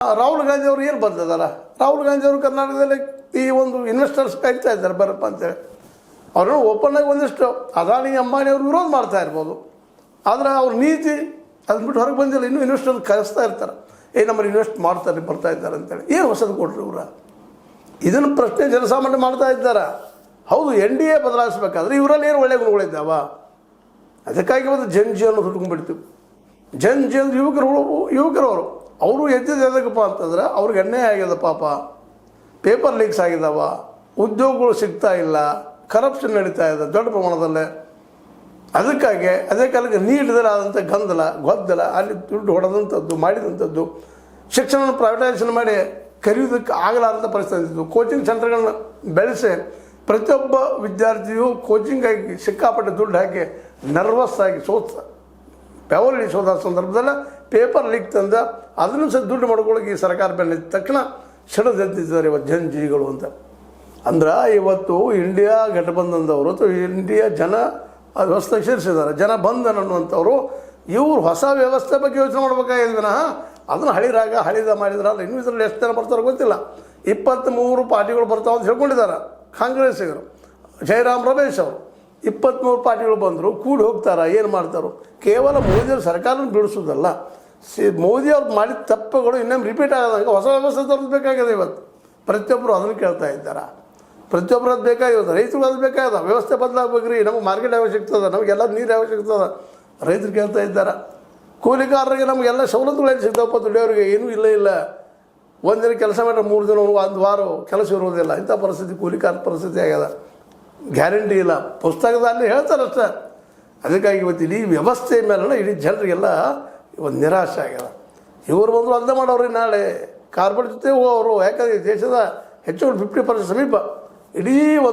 ರಾಹುಲ್ ಗಾಂಧಿ ಅವರು ಏನು ಬಂದಿದ್ದಾರೆ? ರಾಹುಲ್ ಗಾಂಧಿ ಅವರು ಕರ್ನಾಟಕದಲ್ಲಿ ಈ ಒಂದು ಇನ್ವೆಸ್ಟರ್ಸ್ ಕಾಯ್ತಾ ಇದ್ದಾರೆ ಬರಪ್ಪ ಅಂತೇಳಿ. ಅವರು ಓಪನ್ ಆಗಿ ಒಂದಿಷ್ಟು ಅದಾನಿ ಅಂಬಾನಿ ಅವರು ವಿರೋಧ ಮಾಡ್ತಾ ಇರ್ಬೋದು, ಆದರೆ ಅವ್ರ ನೀತಿ ಅದನ್ನ ಬಿಟ್ಟು ಹೊರಗೆ ಬಂದಿಲ್ಲ. ಇನ್ನೂ ಇನ್ವೆಸ್ಟರ್ ಕಳಿಸ್ತಾ ಇರ್ತಾರೆ, ನಮ್ಮನ್ನು ಇನ್ವೆಸ್ಟ್ ಮಾಡ್ತಾರೆ ಬರ್ತಾ ಇದ್ದಾರೆ ಅಂತೇಳಿ. ಏನು ಹೊಸದು ಕೊಟ್ಟರು ಇವ್ರ? ಇದನ್ನು ಪ್ರಶ್ನೆ ಜನಸಾಮಾನ್ಯ ಮಾಡ್ತಾ ಇದ್ದಾರೆ. ಹೌದು, NDA ಬದಲಾಯಿಸಬೇಕಾದ್ರೆ ಇವರಲ್ಲಿ ಏನು ಒಳ್ಳೆಯ ಗುಣಗಳಿದ್ದಾವ? ಅದಕ್ಕಾಗಿ ಒಂದು ಜಿ ಅನ್ನೋದು ಹುಟ್ಕೊಂಡ್ಬಿಡ್ತೀವಿ. ಜಿ ಅಂದ್ರೆ ಯುವಕರವರು ಅವರು ಎದ್ದಿದ್ದು ಎದಕ್ಕಪ್ಪ ಅಂತಂದ್ರೆ ಅವ್ರಿಗೆ ಅನ್ಯಾಯ ಆಗ್ಯದ ಪಾಪ, ಪೇಪರ್ ಲೀಕ್ಸ್ ಆಗಿದ್ದಾವ, ಉದ್ಯೋಗಗಳು ಸಿಗ್ತಾ ಇಲ್ಲ, ಕರಪ್ಷನ್ ನಡೀತಾ ಇದೆ ದೊಡ್ಡ ಪ್ರಮಾಣದಲ್ಲೇ. ಅದಕ್ಕಾಗಿ ಅದೇ ಕಾಲಕ್ಕೆ ನೀಡಿದರೆ ಆದಂಥ ಗೊದ್ದಲ ಅಲ್ಲಿ ದುಡ್ಡು ಹೊಡೆದಂಥದ್ದು ಮಾಡಿದಂಥದ್ದು, ಶಿಕ್ಷಣವನ್ನು ಪ್ರೈವೇಟೈಸೇಷನ್ ಮಾಡಿ ಕರೆಯೋದಕ್ಕೆ ಆಗಲಾರಂಥ ಪರಿಸ್ಥಿತಿ ಇತ್ತು. ಕೋಚಿಂಗ್ ಸೆಂಟರ್ಗಳನ್ನ ಬೆಳೆಸಿ ಪ್ರತಿಯೊಬ್ಬ ವಿದ್ಯಾರ್ಥಿಯು ಕೋಚಿಂಗಾಗಿ ಸಿಕ್ಕಾಪಟ್ಟೆ ದುಡ್ಡು ಹಾಕಿ ನರ್ವಸ್ ಆಗಿ ಬೆವರಿಳಿಸೋದ ಸಂದರ್ಭದಲ್ಲಿ ಪೇಪರ್ ಲೀಕ್ ತಂದ ಅದನ್ನು ಸಹ ದುಡ್ಡು ಮಾಡ್ಕೊಳ್ಳೋಕೆ ಈ ಸರ್ಕಾರ ಬೆನ್ನಿದ್ದ ತಕ್ಷಣ ಸಿಡಿದೆದ್ದಿದ್ದಾರೆ ಇವತ್ತು ಜಿಗಳು ಅಂತ. ಅಂದ್ರೆ ಇವತ್ತು ಇಂಡಿಯಾ ಗಠಬಂಧನದವರು ಅಥವಾ ಇಂಡಿಯಾ ಜನ ವ್ಯವಸ್ಥೆಗೆ ಸೇರಿಸಿದ್ದಾರೆ, ಜನ ಬಂಧನ ಅನ್ನುವಂಥವ್ರು. ಇವರು ಹೊಸ ವ್ಯವಸ್ಥೆ ಬಗ್ಗೆ ಯೋಚನೆ ಮಾಡ್ಬೇಕಾಗಿದೆ ವಿನಃ ಅದನ್ನು ಹಳಿದ ಮಾಡಿದ್ರಲ್ಲ. ಇನ್ನೂ ಇದರಲ್ಲಿ ಎಷ್ಟು ಜನ ಬರ್ತಾರೋ ಗೊತ್ತಿಲ್ಲ. 23 ಪಾರ್ಟಿಗಳು ಬರ್ತಾವೆ ಅಂತ ಹೇಳ್ಕೊಂಡಿದ್ದಾರೆ ಕಾಂಗ್ರೆಸ್ಸಿಗರು. ಜಯರಾಮ್ ರಮೇಶ್ ಅವರು 23 ಪಾರ್ಟಿಗಳು ಬಂದರು, ಕೂಡಿ ಹೋಗ್ತಾರ, ಏನು ಮಾಡ್ತಾರೋ? ಕೇವಲ ಮೋದಿಯವ್ರ ಸರ್ಕಾರನ ಬಿಡಿಸೋದಲ್ಲ, ಮೋದಿ ಅವ್ರು ಮಾಡಿದ ತಪ್ಪುಗಳು ಇನ್ನೊಮ್ಮೆ ರಿಪೀಟ್ ಆಗೋದಂಗೆ ಹೊಸ ವ್ಯವಸ್ಥೆ ತರಬೇಕಾಗಿದೆ. ಇವತ್ತು ಪ್ರತಿಯೊಬ್ಬರು ಅದನ್ನು ಕೇಳ್ತಾ ಇದ್ದಾರೆ, ಪ್ರತಿಯೊಬ್ಬರು ಅದು ಬೇಕಾಗಿರೋದು. ರೈತರು ಅದು ಬೇಕಾಗದ, ವ್ಯವಸ್ಥೆ ಬದಲಾಗಬೇಕ್ರಿ, ನಮಗೆ ಮಾರ್ಕೆಟ್ ಅವಶ್ಯಕತೆ ಅದ, ನಮಗೆಲ್ಲ ನೀರು ಅವಶ್ಯಕತೆ ಅದ, ರೈತರು ಕೇಳ್ತಾ ಇದ್ದಾರೆ. ಕೂಲಿಕಾರರಿಗೆ ನಮಗೆಲ್ಲ ಸವಲತ್ತುಗಳು ಏನು ಸಿಗ್ತಾವಪ್ಪ, ದುಡಿಯೋರಿಗೆ ಏನೂ ಇಲ್ಲ. ಒಂದು ದಿನ ಕೆಲಸ ಮಾಡಿದ್ರೆ 3 ದಿನ 1 ವಾರ ಕೆಲಸ ಇರೋದಿಲ್ಲ. ಇಂಥ ಪರಿಸ್ಥಿತಿ ಕೂಲಿಕಾರ ಪರಿಸ್ಥಿತಿ ಆಗ್ಯದ. ಗ್ಯಾರಂಟಿ ಇಲ್ಲ, ಪುಸ್ತಕದಲ್ಲಿ ಹೇಳ್ತಾರೆ ಅಷ್ಟೇ. ಅದಕ್ಕಾಗಿ ಇವತ್ತು ಇಡೀ ವ್ಯವಸ್ಥೆ ಮೇಲೆ ಇಡೀ ಜನರಿಗೆಲ್ಲ ಇವತ್ತು ನಿರಾಶೆ ಆಗ್ಯದ. ಇವರು ಬಂದರು ಅಂದ ಮಾಡೋರು ನಾಳೆ ಕಾರ್ಪೊರೇಟ್ ಜೊತೆ ಹೋಗೋರು. ಯಾಕಂದರೆ ದೇಶದ ಹೆಚ್ಚು 50% ಸಮೀಪ ಇಡೀ ಒಂದು